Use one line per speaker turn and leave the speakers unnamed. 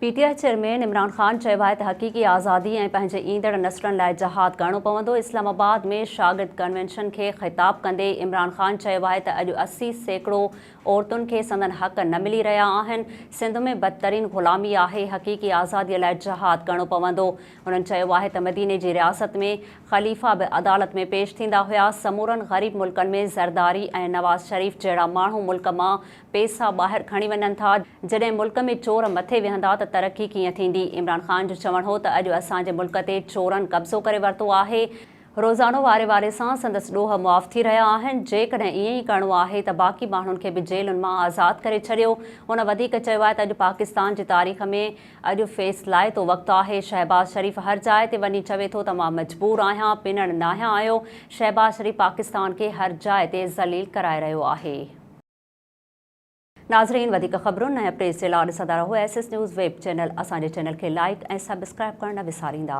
PTI chairman Imran Khan चयो आहे त हक़ीक़ी आज़ादी ऐं पंहिंजे ईंदड़ नस्लनि लाइ जहाद करणो पवंदो। इस्लामाबाद में शागिर्द कन्वेंशन खे ख़िताब कंदे इमरान ख़ान चयो आहे त अॼु 80% औरतुनि खे संदन हक़ न मिली रहिया आहिनि। सिंध में बदतरीन ग़ुलामी आहे। हक़ीक़ी आज़ादीअ लाइ जहाद करणो पवंदो। उन्हनि चयो आहे त मदीने जी रियासत में ख़लीफ़ा बि अदालत में पेश थींदा हुआ। समूरनि ग़रीब मुल्कनि में ज़रदारी ऐं नवाज़ शरीफ़ जहिड़ा माण्हू मुल्क मां पैसा ॿाहिरि खणी वञनि था। जॾहिं मुल्क में चोर मथे वेहंदा त तरक़ी कीअं थींदी। इमरान ख़ान जो चवणु हो त अॼु असांजे मुल्क ते चोरनि कब्ज़ो करे वरितो आहे। रोज़ानो वारे सां संदसि ॾोह मुआफ़ थी रहिया आहिनि। जेकॾहिं ईअं ई करिणो आहे त बाक़ी माण्हुनि खे बि जेलुनि मां आज़ादु करे छॾियो। उन वधीक चयो आहे त अॼु पाकिस्तान जी तारीख़ में अॼु फ़ैसिलाइतो वक़्तु आहे। शहबाज़ शरीफ़ हर जाइ ते वञी चवे थो त मां मजबूर आहियां, पिनण न आहियो। शहबाज़ शरीफ़ पाकिस्तान खे हर जाइ ते ज़लील कराए रहियो आहे। नाज़रीन, वधीक ख़बरुनि ऐं अपडेट्स जे लाइ ॾिसंदा रहो SS न्यूज़ वेब चैनल। असांजे चैनल खे लाइक ऐं सब्सक्राइब करणु न विसारींदा।